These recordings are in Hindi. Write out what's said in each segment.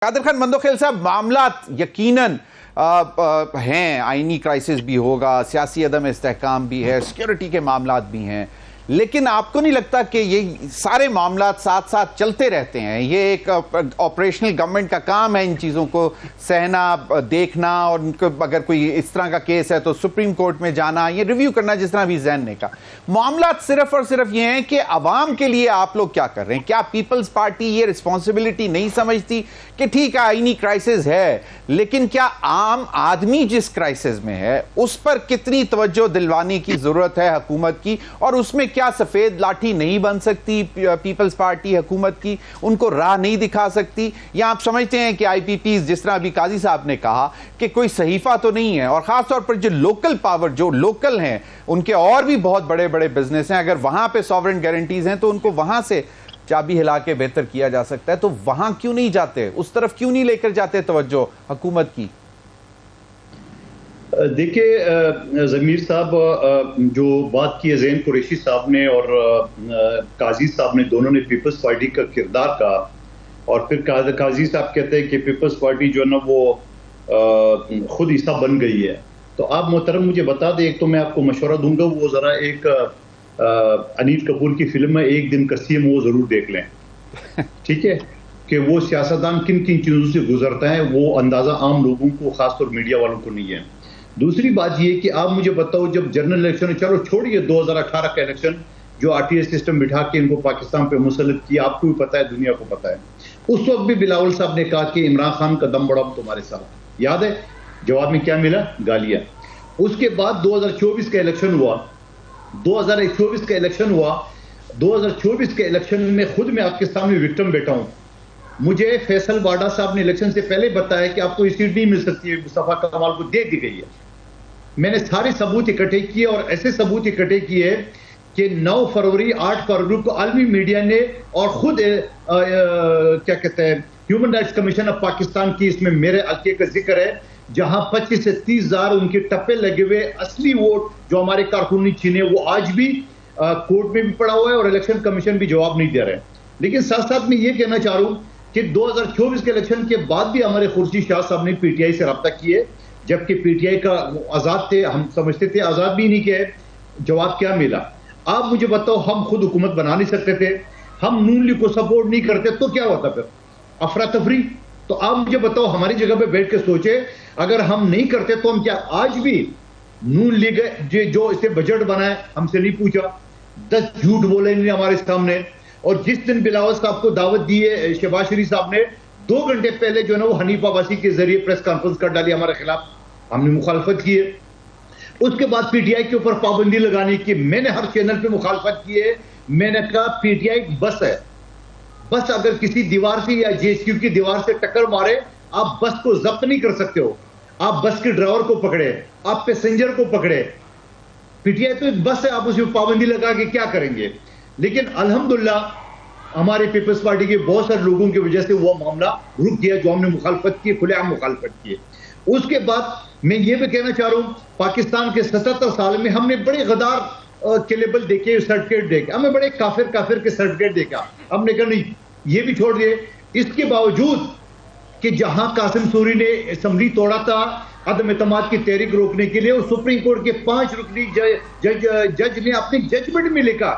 कादिर खान मंदोखेल साहब, मामलात यकीनन हैं, आईनी क्राइसिस भी होगा, सियासी अदम इस्तेहकाम भी है, सिक्योरिटी के मामलात भी हैं, लेकिन आपको नहीं लगता कि ये सारे मामलात साथ साथ चलते रहते हैं? ये एक ऑपरेशनल गवर्नमेंट का काम है इन चीज़ों को सहना, देखना, और उनको अगर कोई इस तरह का केस है तो सुप्रीम कोर्ट में जाना, ये रिव्यू करना, जिस तरह भी जैन ने कहा। मामलात सिर्फ और सिर्फ ये हैं कि अवाम के लिए आप लोग क्या कर रहे हैं? क्या पीपल्स पार्टी ये रिस्पॉन्सिबिलिटी नहीं समझती कि ठीक है आईनी क्राइसिस है, लेकिन क्या आम आदमी जिस क्राइसिस में है उस पर कितनी तवज्जो दिलवाने की जरूरत है हुकूमत की, और उसमें क्या सफेद लाठी नहीं बन सकती पीपल्स पार्टी हुकूमत की, उनको राह नहीं दिखा सकती? या आप समझते हैं कि आईपीपीज, जिस तरह अभी काजी साहब ने कहा, कि कोई सहीफा तो नहीं है, और खासतौर पर जो लोकल पावर, जो लोकल हैं, उनके और भी बहुत बड़े बड़े बिजनेस हैं, अगर वहां पे सॉवरेन गारंटीज हैं तो उनको वहां से चाबी हिला के बेहतर किया जा सकता है, तो वहां क्यों नहीं जाते? उस तरफ क्यों नहीं लेकर जाते तवज्जो हुकूमत की? देखिए जमीर साहब, जो बात की है ज़ैन कुरैशी साहब ने और काजी साहब ने, दोनों ने पीपल्स पार्टी का किरदार कहा, और फिर काजी साहब कहते हैं कि पीपल्स पार्टी जो है ना वो खुद हिस्सा बन गई है। तो आप मोहतरम मुझे बता दें, एक तो मैं आपको मशवरा दूंगा, वो ज़रा एक अनिल कपूर की फिल्म है एक दिन कसीम, वो ज़रूर देख लें, ठीक है, कि वो सियासतदान किन किन चीज़ों से गुजरता है, वो अंदाज़ा आम लोगों को, खासतौर मीडिया वालों को नहीं है। दूसरी बात ये कि आप मुझे बताओ, जब जनरल इलेक्शन, चलो छोड़िए 2018 का इलेक्शन, जो आरटीएस सिस्टम बिठा के इनको पाकिस्तान पे मुसल्लत किया, आपको भी पता है, दुनिया को पता है। उस वक्त भी बिलावल साहब ने कहा कि इमरान खान का दम बड़ा तुम्हारे साथ, याद है? जवाब में क्या मिला? गालियां। उसके बाद 2024 का इलेक्शन हुआ, 2024 का इलेक्शन हुआ, 2024 के इलेक्शन में खुद मैं आपके सामने विक्टिम बैठा हूं। मुझे फैसल वाडा साहब ने इलेक्शन से पहले बताया कि आपको ये सीट नहीं मिल सकती है, मुस्तफा कमाल को दे दी गई है। मैंने सारे सबूत इकट्ठे किए, और ऐसे सबूत इकट्ठे किए कि 9 फरवरी 8 फरवरी को आलमी मीडिया ने, और खुद क्या कहते हैं, human rights commission of Pakistan की, इसमें मेरे हल्के का जिक्र है, जहां 25 से 30 हजार उनके टप्पे लगे हुए असली वोट जो हमारे कारकुनी छीने, वो आज भी कोर्ट में भी पड़ा हुआ है, और इलेक्शन कमीशन भी जवाब नहीं दे रहे। लेकिन साथ साथ में ये कहना चाह रहा हूं कि 2024 के इलेक्शन के बाद भी हमारे खुर्शीद शाह साहब ने पीटीआई से रब्ता किए, जबकि पीटीआई का आजाद थे, हम समझते थे आजाद भी नहीं किए। जवाब क्या मिला? आप मुझे बताओ, हम खुद हुकूमत बना नहीं सकते थे, हम नून लीग को सपोर्ट नहीं करते, तो क्या होता फिर? अफरा तफरी। तो आप मुझे बताओ, हमारी जगह पे बैठ के सोचे, अगर हम नहीं करते तो हम क्या आज भी नून लीग जो इसे बजट बनाए हमसे नहीं पूछा, 10 झूठ बोले नहीं हमारे सामने। और जिस दिन बिलावल साहब को दावत दी है शहबाज शरीफ साहब ने, 2 घंटे पहले जो है ना वो हनीफ अब्बासी के जरिए प्रेस कॉन्फ्रेंस कर डाली हमारे खिलाफ, हमने मुखालफत की है। उसके बाद पीटीआई के ऊपर पाबंदी लगाने की मैंने हर चैनल पे मुखालफत की है। मैंने कहा पीटीआई बस है, बस अगर किसी दीवार से या जेएसक्यू की दीवार से टक्कर मारे, आप बस को जब्त नहीं कर सकते हो। आप बस के ड्राइवर को पकड़े, आप पैसेंजर को पकड़े, पीटीआई तो एक बस है, आप उसमें पाबंदी लगा के क्या करेंगे? लेकिन अल्हम्दुलिल्लाह हमारे पीपल्स पार्टी के बहुत सारे लोगों की वजह से वो मामला रुक गया, जो हमने मुखालफत की, खुलेआम मुखालफत की। उसके बाद मैं ये भी कहना चाह रहा हूं, पाकिस्तान के 77 साल में हमने बड़े गद्दार के लेबल देखे, सर्टिफिकेट देखे, हमें बड़े काफिर के सर्टिफिकेट देखा। हमने कहा नहीं, ये भी छोड़ दिए। इसके बावजूद कि जहां कासिम सूरी ने असम्बली तोड़ा था अदम एतमाद की तहरीक रोकने के लिए, और सुप्रीम कोर्ट के 5 रुकनी जज ने अपने जजमेंट में लिखा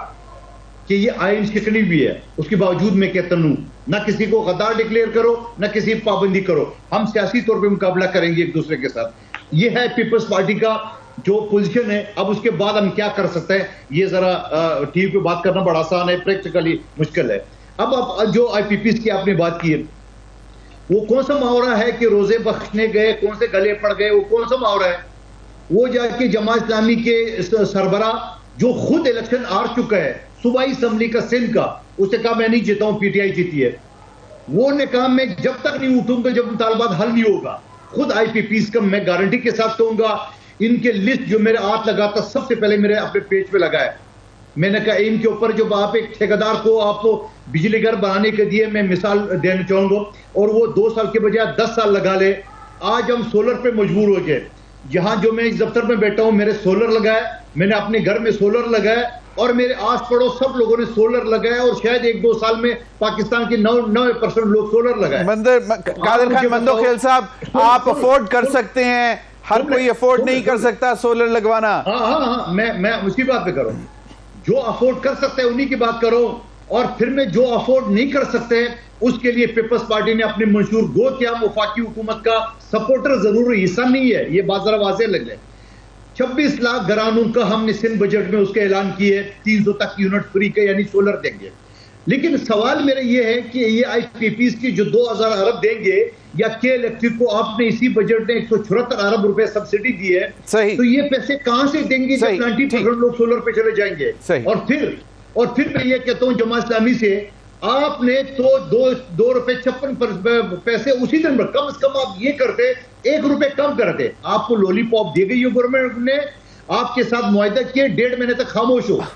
कि ये आइन शिकनी भी है, उसके बावजूद मैं कहता हूं, ना किसी को गद्दार डिक्लेयर करो, ना किसी पाबंदी करो, हम सियासी तौर पे मुकाबला करेंगे एक दूसरे के साथ। ये है पीपल्स पार्टी का जो पोजीशन है। अब उसके बाद हम क्या कर सकते हैं, ये जरा टीवी पे बात करना बड़ा आसान है, प्रैक्टिकली मुश्किल है। अब जो आईपीपी की आपने बात की है, वो कौन सा मुहावरा है कि रोजे बख्शने गए कौन से गले पड़ गए, वो कौन सा मुहावरा है? वो जाके जमात इस्लामी के सरबरा जो खुद इलेक्शन हार चुका है, सूबाई असम्बली का, सिंध का, उसने कहा मैं नहीं जीता हूं, पीटीआई जीती है। वो ने कहा मैं जब तक नहीं उठूंगा जब मुतालबात हल नहीं होगा। खुद आईपीपीस का मैं गारंटी के साथ कहूंगा, इनके लिस्ट जो मेरे हाथ लगाता सबसे पहले मेरे अपने पेज पे लगा है। मैंने कहा इनके ऊपर जो आप एक ठेकेदार को आप बिजली घर बनाने के दिए, मैं मिसाल देना चाहूंगा, और वो 2 साल के बजाय 10 साल लगा ले। आज हम सोलर पे मजबूर हो गए। जहां जो मैं इस दफ्तर में बैठा हूं, मेरे सोलर लगाए, मैंने अपने घर में सोलर लगाया, और मेरे आस पड़ोस सब लोगों ने सोलर लगाया और शायद 1-2 साल में पाकिस्तान के 9% लोग सोलर लगाए। कादर खान मंदोखेल साहब, आप अफोर्ड कर सकते हैं, हर कोई अफोर्ड नहीं कर सकता सोलर लगवाना। हाँ, मैं उसी बात पे करूं, जो अफोर्ड कर सकते हैं उन्हीं की बात करो, और फिर में जो अफोर्ड नहीं कर सकते उसके लिए पीपल्स पार्टी ने अपनी मंशूर गो किया। वफाकी हुकूमत का सपोर्टर जरूर हिस्सा नहीं है, ये बात जरा वाज़ेह लग जाए। 26 लाख घरानों का हमने सिंध बजट में उसके ऐलान किए, 300 तक यूनिट फ्री के यानी सोलर देंगे। लेकिन सवाल मेरा ये है कि ये आईपीपीज की जो 2000 अरब देंगे, या के इलेक्ट्रिक को आपने इसी बजट में 174 अरब रुपए सब्सिडी दी है, तो ये पैसे कहां से देंगे जब 90% लोग सोलर पे चले जाएंगे? और फिर मैं ये कहता हूं जमात इस्लामी से, आपने तो 2 रुपए 56 पैसे उसी दिन पर, कम से कम आप ये करते, 1 रुपए कम करते। आपको लॉलीपॉप दी गई गवर्नमेंट ने, आपके साथ मुआहदा किए, 1.5 महीने तक खामोश हो।